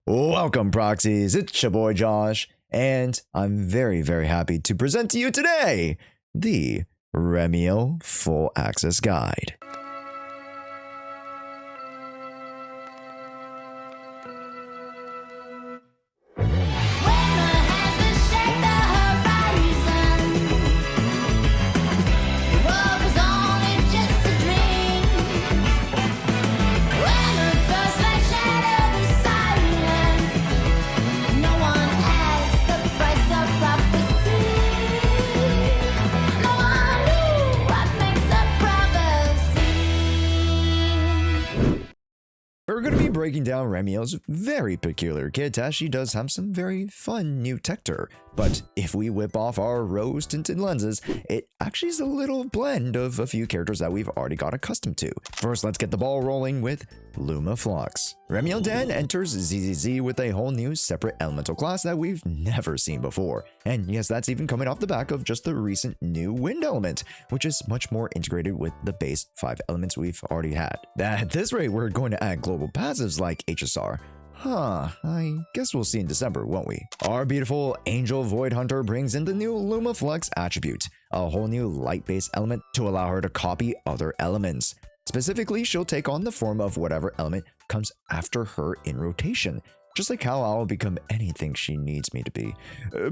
Welcome, proxies. It's your boy Josh, and I'm very, very happy to present to you today the Remielle Full Access Guide. We're going to be breaking down Remielle's very peculiar kit, as she does have some very fun new tech to her. But if we whip off our rose-tinted lenses, it actually is a little blend of a few characters that we've already got accustomed to. First, let's get the ball rolling with Lumiflux. Remielle Dan enters ZZZ with a whole new separate elemental class that we've never seen before. And yes, that's even coming off the back of just the recent new wind element, which is much more integrated with the base 5 elements we've already had. At this rate, we're going to add global passives like HSR. I guess we'll see in December, won't we? Our beautiful Angel Void Hunter brings in the new Lumiflux attribute, a whole new light-based element to allow her to copy other elements. Specifically, she'll take on the form of whatever element comes after her in rotation, just like how I'll become anything she needs me to be.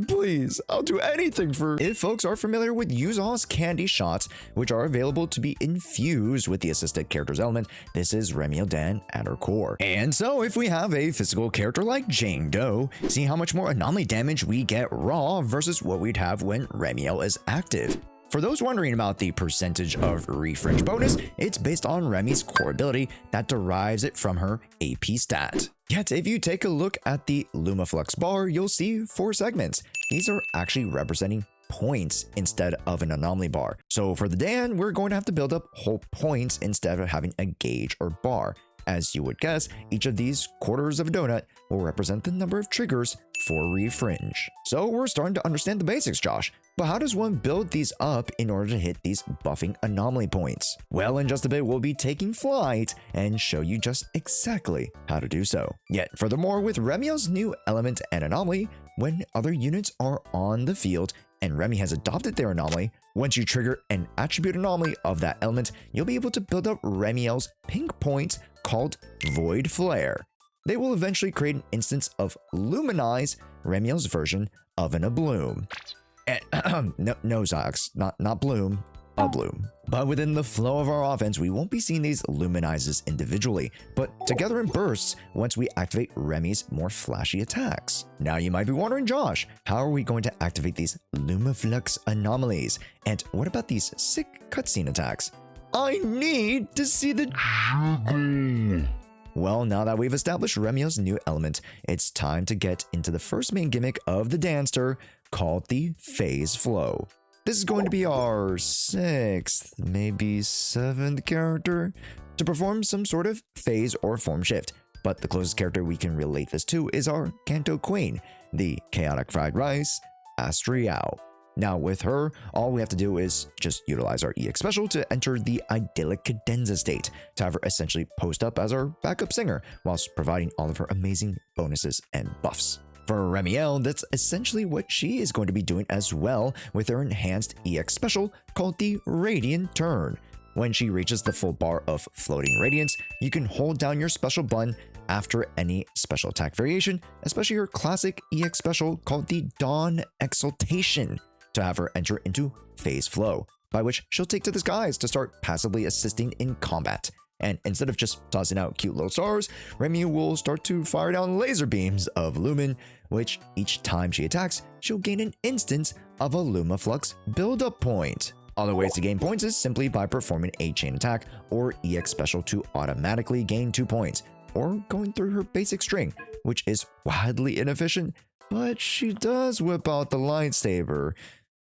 Please, I'll do anything for... If folks are familiar with Jshoea's candy shots, which are available to be infused with the assisted character's element, this is Remielle Dan at her core. And so if we have a physical character like Jane Doe, see how much more anomaly damage we get raw versus what we'd have when Remielle is active. For those wondering about the percentage of refringe bonus, it's based on Remy's core ability that derives it from her AP stat. Yet if you take a look at the Lumiflux bar, you'll see 4 segments. These are actually representing points instead of an anomaly bar. So for the Dan, we're going to have to build up whole points instead of having a gauge or bar. As you would guess, each of these quarters of a donut will represent the number of triggers for refringe. So we're starting to understand the basics, Josh. But how does one build these up in order to hit these buffing anomaly points? Well, in just a bit, we'll be taking flight and show you just exactly how to do so. Yet, furthermore, with Remielle's new element and anomaly, when other units are on the field and Remy has adopted their anomaly, once you trigger an attribute anomaly of that element, you'll be able to build up Remielle's pink points called Void Flare. They will eventually create an instance of Luminize, Remielle's version of an Abloom. No, Zox, not Bloom, a Bloom. But within the flow of our offense, we won't be seeing these Luminizes individually, but together in bursts once we activate Remy's more flashy attacks. Now you might be wondering, Josh, how are we going to activate these Lumiflux anomalies? And what about these sick cutscene attacks? I need to see the juggle. Well, now that we've established Remielle's new element, it's time to get into the first main gimmick of the Danster, called the Phase Flow. This is going to be our 6th, maybe 7th character to perform some sort of phase or form shift, but the closest character we can relate this to is our Kanto Queen, the Chaotic Fried Rice, Astriao. Now with her, all we have to do is just utilize our EX special to enter the idyllic cadenza state, to have her essentially post up as our backup singer, whilst providing all of her amazing bonuses and buffs. For Remielle, that's essentially what she is going to be doing as well with her enhanced EX special called the Radiant Turn. When she reaches the full bar of floating radiance, you can hold down your special button after any special attack variation, especially her classic EX special called the Dawn Exaltation, to have her enter into Phase Flow, by which she'll take to the skies to start passively assisting in combat. And instead of just tossing out cute little stars, Remy will start to fire down laser beams of Lumin, which each time she attacks, she'll gain an instance of a Lumiflux build-up point. Other ways to gain points is simply by performing a chain attack or EX special to automatically gain 2 points, or going through her basic string, which is wildly inefficient, but she does whip out the lightsaber.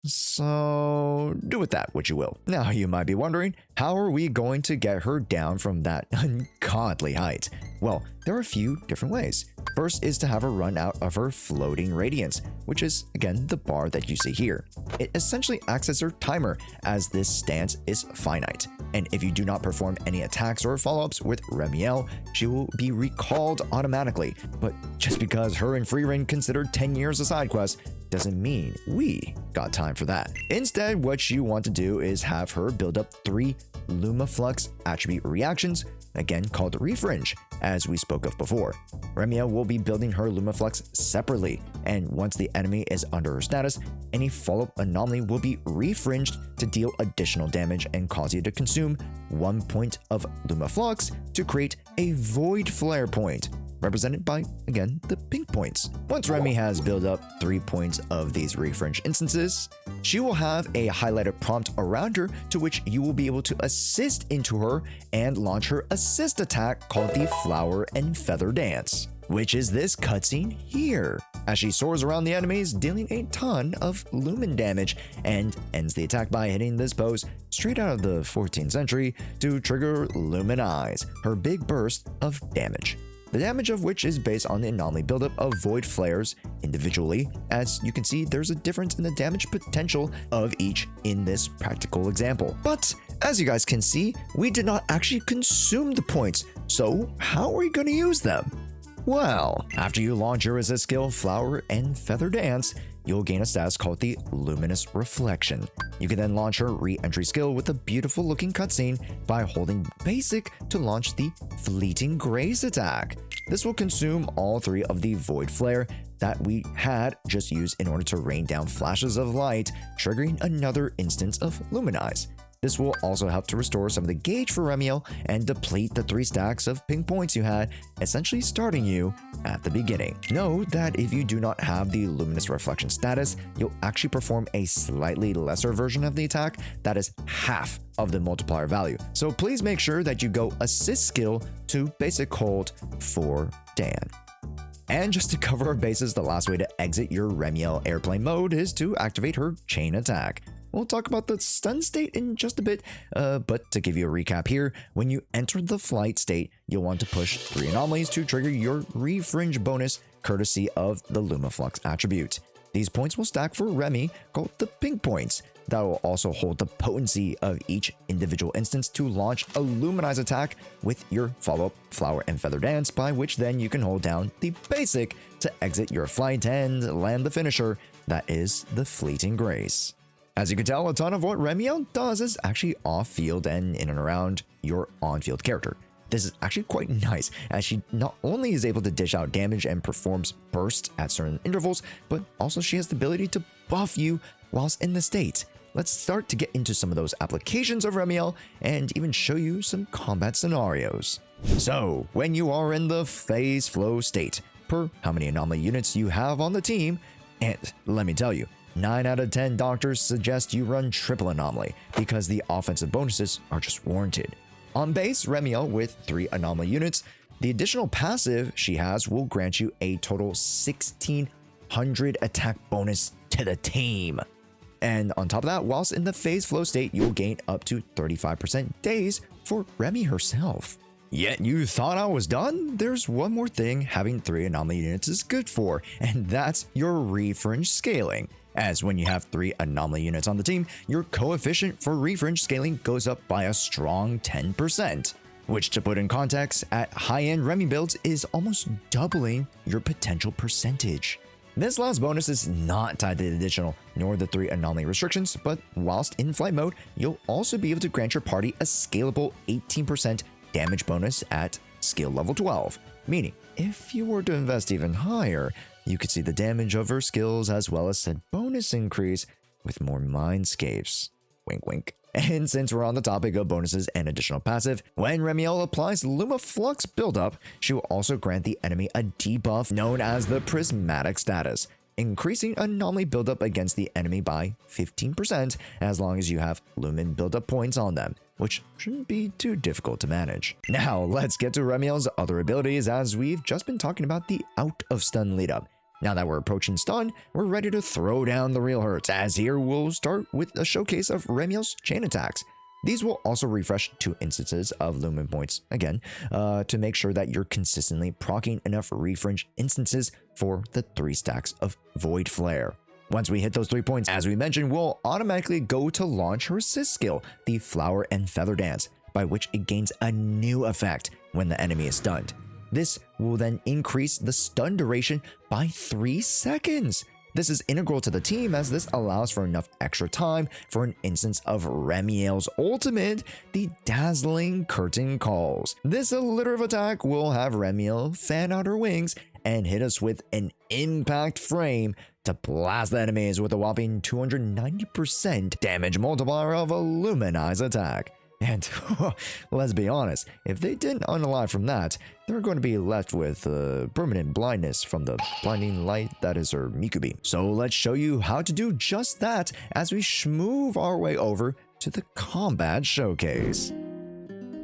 So do with that what you will. Now you might be wondering, how are we going to get her down from that ungodly height? Well, there are a few different ways. First is to have her run out of her floating radiance, which is again the bar that you see here. It essentially acts as her timer, as this stance is finite. And if you do not perform any attacks or follow-ups with Remielle, she will be recalled automatically. But just because her and Freerin considered 10 years a side quest doesn't mean we got time for that. Instead, what you want to do is have her build up 3 Lumiflux attribute reactions, again called Refringe, as we spoke of before. Remielle will be building her Lumiflux separately, and once the enemy is under her status, any follow-up anomaly will be refringed to deal additional damage and cause you to consume 1 point of Lumiflux to create a Void Flare point, represented by, again, the pink points. Once Remy has built up 3 points of these refringe instances, she will have a highlighted prompt around her to which you will be able to assist into her and launch her assist attack called the Flower and Feather Dance, which is this cutscene here, as she soars around the enemies, dealing a ton of lumen damage, and ends the attack by hitting this pose straight out of the 14th century to trigger Lumen Eyes, her big burst of damage. The damage of which is based on the anomaly buildup of Void Flares individually. As you can see, there's a difference in the damage potential of each in this practical example. But as you guys can see, we did not actually consume the points, so how are we going to use them? Well, after you launch your resist skill, Flower and Feather Dance, you'll gain a status called the Luminous Reflection. You can then launch her re-entry skill with a beautiful looking cutscene by holding basic to launch the Fleeting Grace attack. This will consume all 3 of the Void Flare that we had just used in order to rain down flashes of light, triggering another instance of Luminize. This will also help to restore some of the gauge for Remielle and deplete the 3 stacks of pink points you had, essentially starting you at the beginning. Note that if you do not have the Luminous Reflection status, you'll actually perform a slightly lesser version of the attack that is half of the multiplier value. So please make sure that you go assist skill to basic hold for Dan. And just to cover our bases, the last way to exit your Remielle airplane mode is to activate her chain attack. We'll talk about the stun state in just a bit, but to give you a recap here, when you enter the flight state, you'll want to push 3 anomalies to trigger your refringe bonus courtesy of the Lumiflux attribute. These points will stack for Remy, called the pink points, that will also hold the potency of each individual instance to launch a Luminize attack with your follow-up Flower and Feather Dance, by which then you can hold down the basic to exit your flight and land the finisher, that is the Fleeting Grace. As you can tell, a ton of what Remielle does is actually off-field and in and around your on-field character. This is actually quite nice, as she not only is able to dish out damage and performs bursts at certain intervals, but also she has the ability to buff you whilst in the state. Let's start to get into some of those applications of Remielle and even show you some combat scenarios. So, when you are in the phase flow state, per how many anomaly units you have on the team, and let me tell you, 9 out of 10 doctors suggest you run triple anomaly because the offensive bonuses are just warranted. On base, Remielle with 3 anomaly units, the additional passive she has will grant you a total 1600 attack bonus to the team. And on top of that, whilst in the phase flow state, you'll gain up to 35% days for Remy herself. Yet you thought I was done? There's one more thing having 3 anomaly units is good for, and that's your refringe scaling. As when you have 3 anomaly units on the team, your coefficient for refringe scaling goes up by a strong 10%, which, to put in context, at high-end Remy builds is almost doubling your potential percentage. This last bonus is not tied to the additional nor the 3 anomaly restrictions, but whilst in flight mode, you'll also be able to grant your party a scalable 18% damage bonus at skill level 12, meaning if you were to invest even higher, you could see the damage of her skills as well as said bonus increase with more Mindscapes. Wink wink. And since we're on the topic of bonuses and additional passive, when Remielle applies Lumiflux buildup, she will also grant the enemy a debuff known as the Prismatic status, increasing anomaly buildup against the enemy by 15% as long as you have Lumen buildup points on them, which shouldn't be too difficult to manage. Now let's get to Remielle's other abilities, as we've just been talking about the out of stun lead up. Now that we're approaching stun, we're ready to throw down the real hurts, as here we'll start with a showcase of Remielle's chain attacks. These will also refresh 2 instances of Lumen Points, again, to make sure that you're consistently proccing enough refresh instances for the 3 stacks of Void Flare. Once we hit those 3 points, as we mentioned, we'll automatically go to launch her assist skill, the Flower and Feather Dance, by which it gains a new effect when the enemy is stunned. This will then increase the stun duration by 3 seconds. This is integral to the team as this allows for enough extra time for an instance of Remielle's ultimate, the Dazzling Curtain Calls. This alliterative attack will have Remielle fan out her wings and hit us with an impact frame to blast the enemies with a whopping 290% damage multiplier of a Luminize attack. And let's be honest, if they didn't unalive from that, they're going to be left with permanent blindness from the blinding light that is her Miku Beam. So let's show you how to do just that as we move our way over to the Combat Showcase.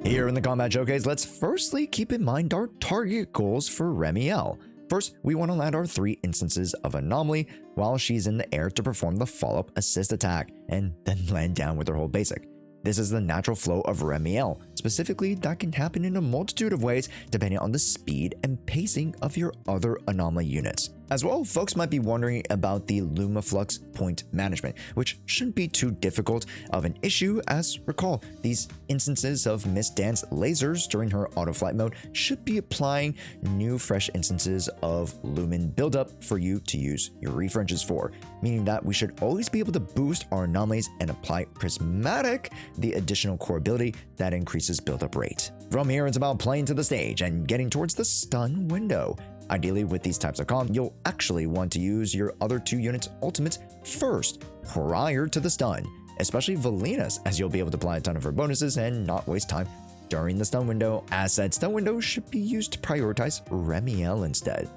Here in the Combat Showcase, let's firstly keep in mind our target goals for Remielle. First, we want to land our 3 instances of Anomaly while she's in the air to perform the follow-up assist attack, and then land down with her whole basic. This is the natural flow of Remielle. Specifically, that can happen in a multitude of ways depending on the speed and pacing of your other Anomaly units. As well, folks might be wondering about the Lumiflux point management, which shouldn't be too difficult of an issue, as recall, these instances of Miss Dance lasers during her auto flight mode should be applying new fresh instances of Lumen buildup for you to use your refreshes for, meaning that we should always be able to boost our anomalies and apply Prismatic, the additional core ability that increases buildup rate. From here, it's about playing to the stage and getting towards the stun window. Ideally, with these types of comp, you'll actually want to use your other 2 units' ultimates first, prior to the stun, especially Valina's, as you'll be able to apply a ton of her bonuses and not waste time during the stun window, as said stun window should be used to prioritize Remielle instead.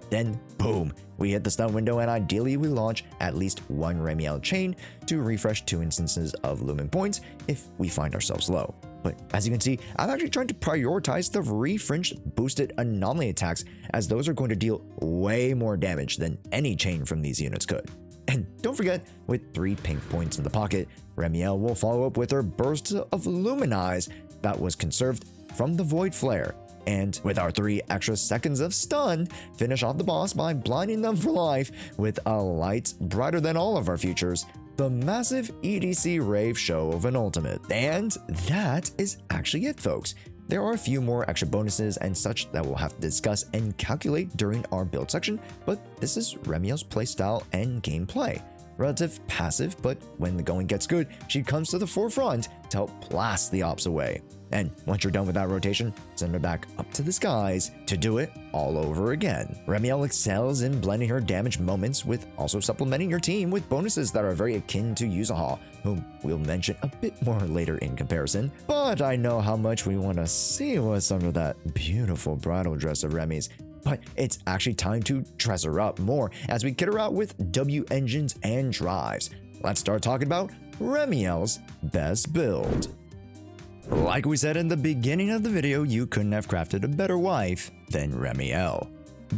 Then, boom, we hit the stun window and ideally we launch at least 1 Remielle chain to refresh 2 instances of Lumen Points if we find ourselves low. But as you can see, I'm actually trying to prioritize the refresh boosted Anomaly attacks, as those are going to deal way more damage than any chain from these units could. And don't forget, with 3 pink points in the pocket, Remielle will follow up with her burst of Luminize that was conserved from the Void Flare. And with our 3 extra seconds of stun, finish off the boss by blinding them for life with a light brighter than all of our futures, the massive EDC Rave show of an ultimate. And that is actually it, folks. There are a few more extra bonuses and such that we'll have to discuss and calculate during our build section, but this is Remielle's playstyle and gameplay. Relative passive, but when the going gets good, she comes to the forefront to help blast the ops away. And once you're done with that rotation, send her back up to the skies to do it all over again. Remielle excels in blending her damage moments with also supplementing your team with bonuses that are very akin to Jshoea, whom we'll mention a bit more later in comparison. But I know how much we want to see what's under that beautiful bridal dress of Remy's. But it's actually time to dress her up more as we kit her out with W engines and drives. Let's start talking about Remielle's best build. Like we said in the beginning of the video, you couldn't have crafted a better wife than Remielle.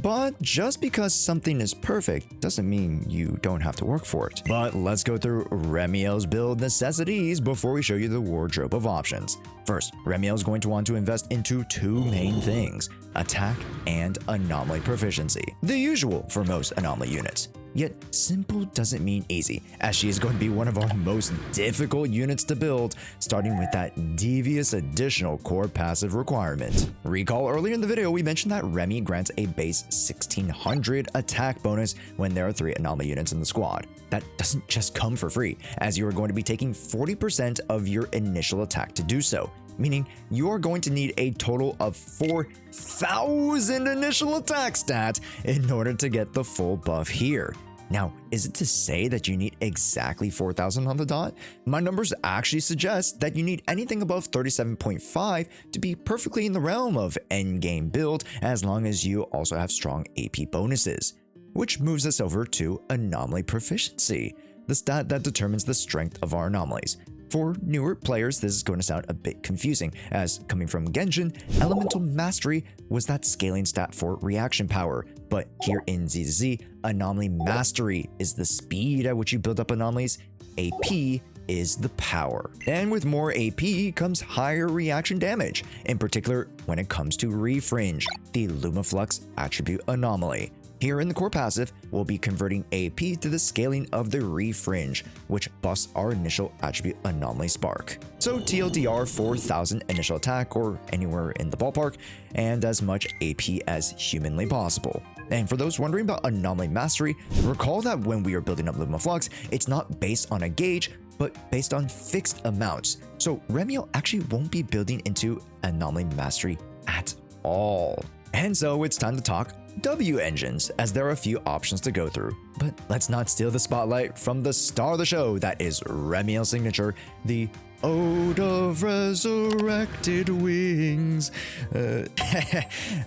But just because something is perfect doesn't mean you don't have to work for it. But let's go through Remielle's build necessities before we show you the wardrobe of options. First, Remielle's going to want to invest into 2 main things: attack and anomaly proficiency. The usual for most anomaly units. Yet simple doesn't mean easy, as she is going to be one of our most difficult units to build, starting with that devious additional core passive requirement. Recall earlier in the video we mentioned that Remy grants a base 1600 attack bonus when there are 3 anomaly units in the squad. That doesn't just come for free, as you are going to be taking 40% of your initial attack to do so, meaning you are going to need a total of 4,000 initial attack stats in order to get the full buff here. Now, is it to say that you need exactly 4,000 on the dot? My numbers actually suggest that you need anything above 37.5 to be perfectly in the realm of endgame build, as long as you also have strong AP bonuses. Which moves us over to Anomaly Proficiency, the stat that determines the strength of our anomalies. For newer players, this is going to sound a bit confusing, as coming from Genshin, Elemental Mastery was that scaling stat for reaction power, but here in ZZZ, Anomaly Mastery is the speed at which you build up anomalies, AP is the power. And with more AP comes higher reaction damage, in particular when it comes to Refringe, the Lumiflux attribute Anomaly. Here in the core passive, we'll be converting AP to the scaling of the Refringe, which buffs our initial attribute Anomaly Spark. So TLDR 4000 initial attack or anywhere in the ballpark, and as much AP as humanly possible. And for those wondering about Anomaly Mastery, recall that when we are building up Lumiflux, it's not based on a gauge, but based on fixed amounts. So Remielle actually won't be building into Anomaly Mastery at all. And so it's time to talk W engines, as there are a few options to go through. But let's not steal the spotlight from the star of the show, that is Remielle's signature, the Ode of Resurrected Wings.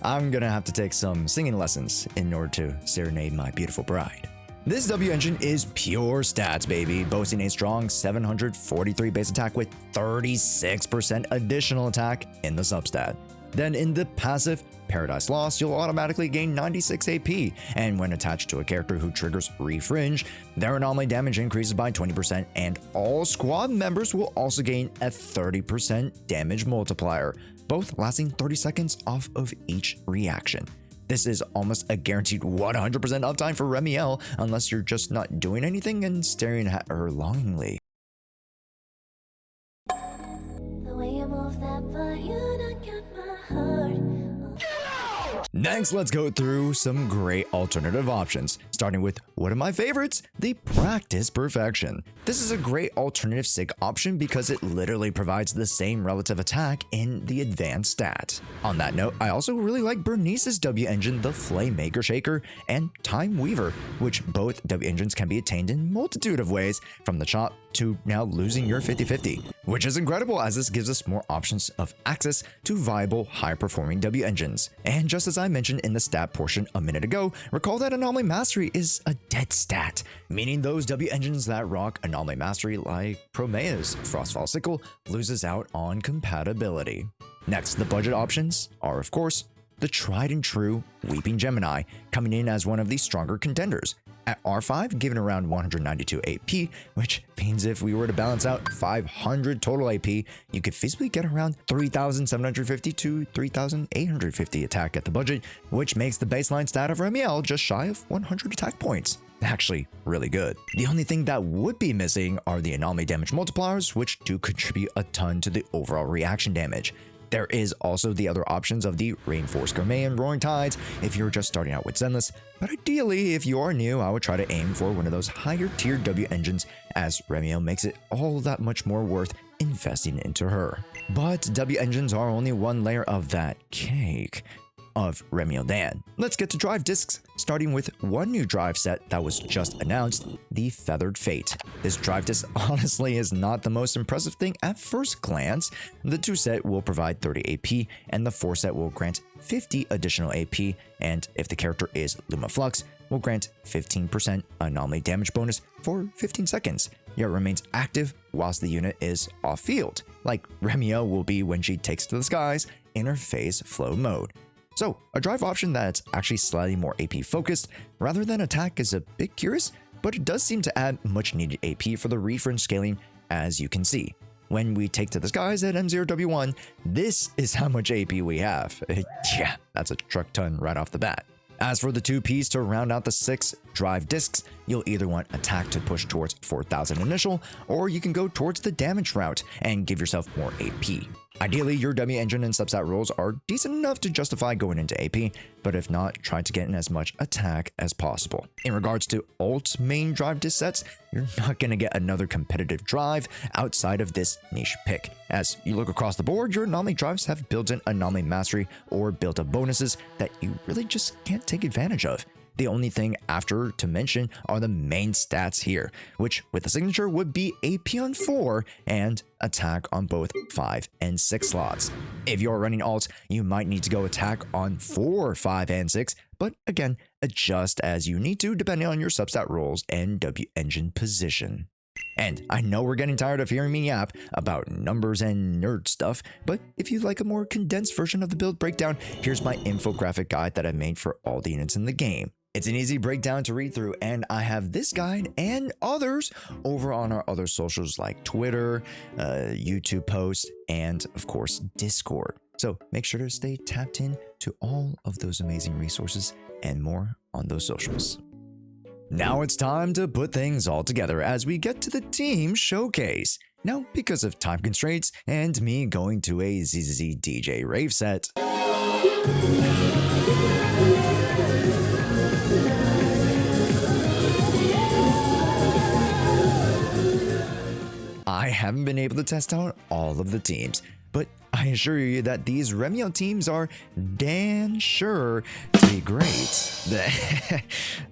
I'm gonna have to take some singing lessons in order to serenade my beautiful bride. This W engine is pure stats, baby, boasting a strong 743 base attack with 36% additional attack in the substat. Then in the passive, Paradise Lost, you'll automatically gain 96 AP, and when attached to a character who triggers Refringe, their anomaly damage increases by 20%, and all squad members will also gain a 30% damage multiplier, both lasting 30 seconds off of each reaction. This is almost a guaranteed 100% uptime for Remielle, unless you're just not doing anything and staring at her longingly. The way you move that body, you done got my heart. Next, let's go through some great alternative options, starting with one of my favorites, the Practice Perfection. This is a great alternative SIG option because it literally provides the same relative attack in the advanced stat. On that note, I also really like Bernice's W engine, the Flame Maker Shaker, and Time Weaver, which both W engines can be attained in multitude of ways, from the chop to now losing your 50-50, which is incredible as this gives us more options of access to viable, high-performing W engines. And just as I mentioned in the stat portion a minute ago, recall that Anomaly Mastery is a dead stat, meaning those W engines that rock Anomaly Mastery like Promea's Frostfall Sickle loses out on compatibility. Next, the budget options are, of course, the tried and true Weeping Gemini, coming in as one of the stronger contenders. At R5, given around 192 AP, which means if we were to balance out 500 total AP, you could feasibly get around 3,750 to 3,850 attack at the budget, which makes the baseline stat of Remielle just shy of 100 attack points. Actually, really good. The only thing that would be missing are the anomaly damage multipliers, which do contribute a ton to the overall reaction damage. There is also the other options of the Reinforced Gourmet and Roaring Tides if you're just starting out with Zenless, but ideally, if you are new, I would try to aim for one of those higher tier W engines, as Remielle makes it all that much more worth investing into her. But W engines are only one layer of that cake of Remielle Dan. Let's get to drive discs, starting with one new drive set that was just announced, the Feathered Fate. This drive disc honestly is not the most impressive thing at first glance. The 2 set will provide 30 AP, and the 4 set will grant 50 additional AP, and if the character is Lumiflux, will grant 15% anomaly damage bonus for 15 seconds. Yet remains active whilst the unit is off field, like Remielle will be when she takes to the skies in her phase flow mode. So, a drive option that's actually slightly more AP focused rather than attack is a bit curious, but it does seem to add much needed AP for the refringe scaling, as you can see. When we take to the skies at M0W1, this is how much AP we have. Yeah, that's a truck ton right off the bat. As for the 2 Ps to round out the 6 drive discs, you'll either want attack to push towards 4,000 initial, or you can go towards the damage route and give yourself more AP. Ideally, your W engine and substat rolls are decent enough to justify going into AP, but if not, try to get in as much attack as possible. In regards to ult main drive disc sets, you're not going to get another competitive drive outside of this niche pick. As you look across the board, your anomaly drives have built-in anomaly mastery or built-up bonuses that you really just can't take advantage of. The only thing after to mention are the main stats here, which with the signature would be AP on 4 and attack on both 5 and 6 slots. If you're running alt, you might need to go attack on 4, 5, and 6, but again, adjust as you need to depending on your substat rolls and W engine position. And I know we're getting tired of hearing me yap about numbers and nerd stuff, but if you'd like a more condensed version of the build breakdown, here's my infographic guide that I made for all the units in the game. It's an easy breakdown to read through, and I have this guide and others over on our other socials like Twitter, YouTube posts, and of course, Discord. So make sure to stay tapped in to all of those amazing resources and more on those socials. Now it's time to put things all together as we get to the team showcase. Now, because of time constraints and me going to a ZZZ DJ rave set, I haven't been able to test out all of the teams, but I assure you that these Remielle teams are damn sure to be great.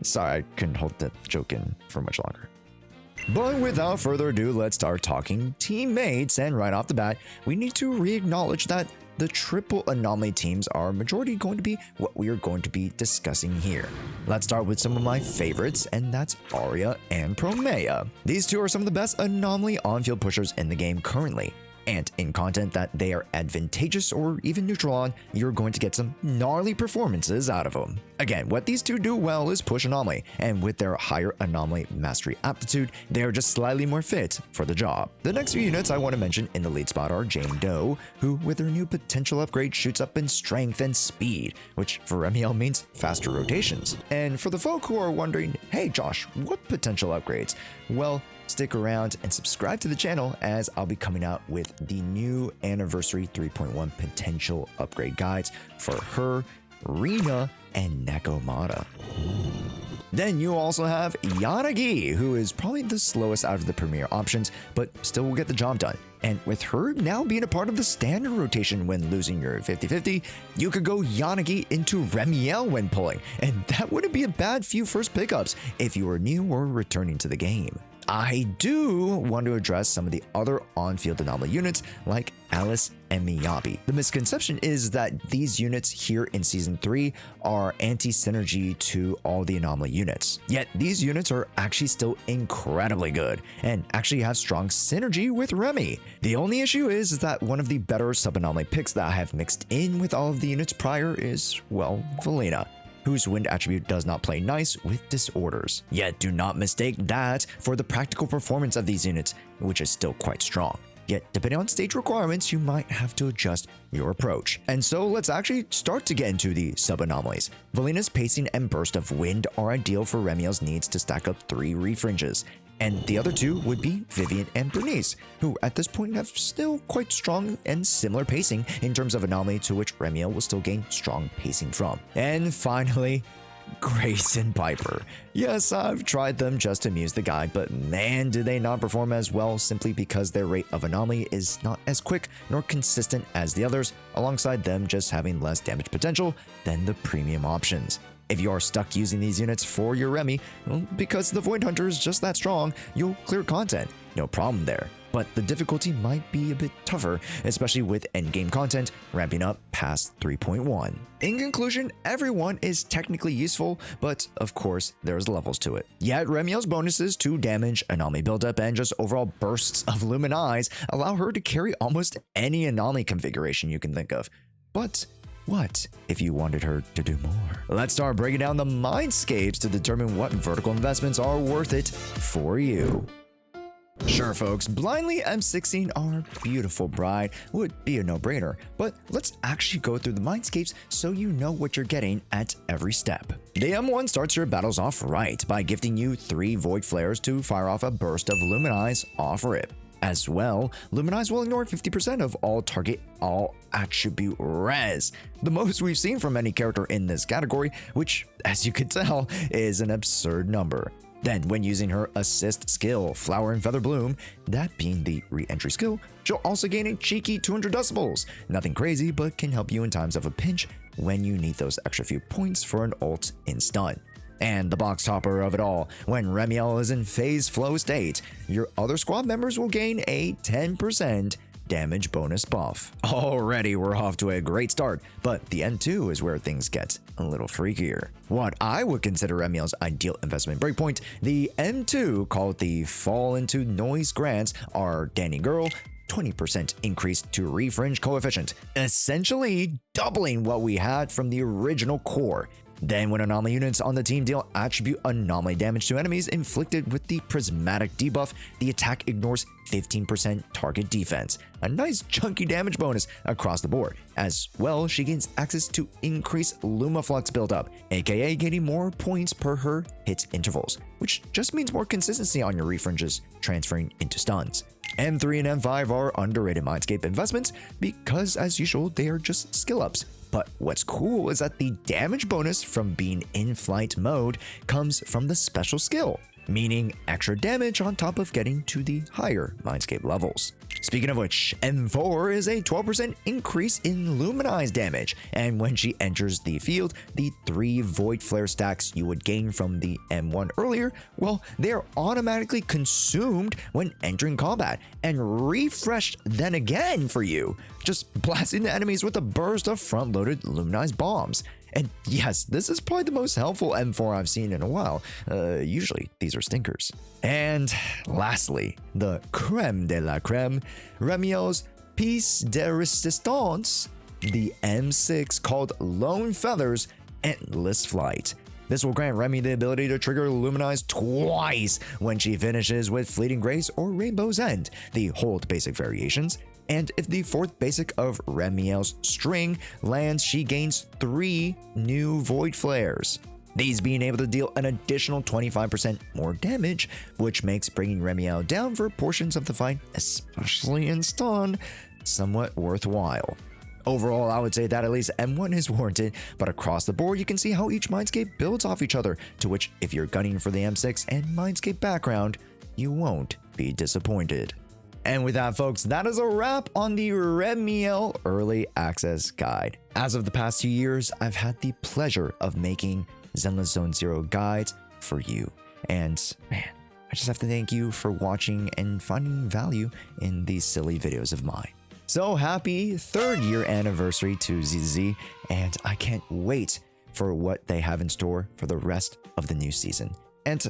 Sorry, I couldn't hold that joke in for much longer. But without further ado, let's start talking teammates, and right off the bat, we need to re-acknowledge that the triple anomaly teams are majority going to be what we are going to be discussing here. Let's start with some of my favorites, and that's Arya and Promea. These two are some of the best anomaly on-field pushers in the game currently. And in content that they are advantageous or even neutral on, you're going to get some gnarly performances out of them. Again, what these two do well is push Anomaly, and with their higher Anomaly mastery aptitude, they are just slightly more fit for the job. The next few units I want to mention in the lead spot are Jane Doe, who with her new potential upgrade shoots up in strength and speed, which for Remielle means faster rotations. And for the folk who are wondering, hey Josh, what potential upgrades? Well, stick around and subscribe to the channel as I'll be coming out with the new Anniversary 3.1 potential upgrade guides for her, Rina, and Nakomata. Then you also have Yanagi, who is probably the slowest out of the premier options, but still will get the job done. And with her now being a part of the standard rotation when losing your 50-50, you could go Yanagi into Remielle when pulling, and that wouldn't be a bad few first pickups if you were new or returning to the game. I do want to address some of the other on-field anomaly units like Alice and Miyabi. The misconception is that these units here in Season 3 are anti-synergy to all the anomaly units. Yet these units are actually still incredibly good and actually have strong synergy with Remy. The only issue is that one of the better sub-anomaly picks that I have mixed in with all of the units prior is, well, Valina, whose wind attribute does not play nice with disorders. Yet do not mistake that for the practical performance of these units, which is still quite strong. Yet depending on stage requirements, you might have to adjust your approach. And so let's actually start to get into the sub-anomalies. Valina's pacing and burst of wind are ideal for Remielle's needs to stack up 3 refringes. And the other two would be Vivian and Bernice, who at this point have still quite strong and similar pacing in terms of anomaly to which Remielle will still gain strong pacing from. And finally, Grace and Piper. Yes, I've tried them just to amuse the guide, but man, do they not perform as well simply because their rate of anomaly is not as quick nor consistent as the others, alongside them just having less damage potential than the premium options. If you are stuck using these units for your Remy, well, because the Void Hunter is just that strong, you'll clear content, no problem there. But the difficulty might be a bit tougher, especially with endgame content ramping up past 3.1. In conclusion, everyone is technically useful, but of course there's levels to it. Yet Remielle's bonuses to damage, anomaly buildup, and just overall bursts of Lumen Eyes allow her to carry almost any anomaly configuration you can think of. But what if you wanted her to do more? Let's start breaking down the Mindscapes to determine what vertical investments are worth it for you. Sure folks, blindly M16 our beautiful bride would be a no-brainer, but let's actually go through the Mindscapes so you know what you're getting at every step. The M1 starts your battles off right by gifting you 3 Void Flares to fire off a burst of Lumen Eyes off rip. As well, Lumen Eyes will ignore 50% of all target all attribute res, the most we've seen from any character in this category, which, as you can tell, is an absurd number. Then, when using her assist skill, Flower and Feather Bloom, that being the re-entry skill, she'll also gain a cheeky 200 decibels. Nothing crazy, but can help you in times of a pinch when you need those extra few points for an ult in stun. And the box topper of it all, when Remielle is in phase flow state, your other squad members will gain a 10% damage bonus buff. Already we're off to a great start, but the M2 is where things get a little freakier. What I would consider Remielle's ideal investment breakpoint, the M2 called the Fall into Noise grants are Danny Girl, 20% increase to refringe coefficient, essentially doubling what we had from the original core. Then when Anomaly units on the team deal attribute Anomaly damage to enemies inflicted with the Prismatic debuff, the attack ignores 15% target defense, a nice chunky damage bonus across the board. As well, she gains access to increased Lumiflux buildup, aka gaining more points per her hit intervals, which just means more consistency on your refringes transferring into stuns. M3 and M5 are underrated Mindscape investments because, as usual, they are just skill ups. But what's cool is that the damage bonus from being in flight mode comes from the special skill, meaning extra damage on top of getting to the higher Mindscape levels. Speaking of which, M4 is a 12% increase in Luminize damage, and when she enters the field, the 3 Void Flare stacks you would gain from the M1 earlier, well, they're automatically consumed when entering combat and refreshed then again for you, just blasting the enemies with a burst of front-loaded Luminize bombs. And yes, this is probably the most helpful M4 I've seen in a while. Usually, these are stinkers. And lastly, the creme de la creme, Remielle's piece de resistance, the M6 called Lone Feather's Endless Flight. This will grant Remy the ability to trigger Luminize twice when she finishes with Fleeting Grace or Rainbow's End, the hold basic variations. And if the 4th basic of Remielle's string lands, she gains 3 new Void Flares. These being able to deal an additional 25% more damage, which makes bringing Remielle down for portions of the fight, especially in stun, somewhat worthwhile. Overall, I would say that at least M1 is warranted, but across the board you can see how each Mindscape builds off each other, to which if you're gunning for the M6 and Mindscape background, you won't be disappointed. And with that, folks, that is a wrap on the Remielle Early Access Guide. As of the past 2 years, I've had the pleasure of making Zenless Zone Zero guides for you. And man, I just have to thank you for watching and finding value in these silly videos of mine. So happy 3rd year anniversary to ZZ, and I can't wait for what they have in store for the rest of the new season. And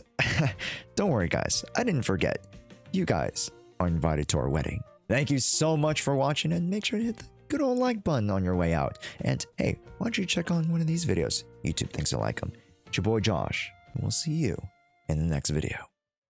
don't worry, guys, I didn't forget. You guys are invited to our wedding. Thank you so much for watching, and make sure to hit the good old like button on your way out. And hey, why don't you check on one of these videos? YouTube thinks you'll like them. It's your boy Josh, and we'll see you in the next video.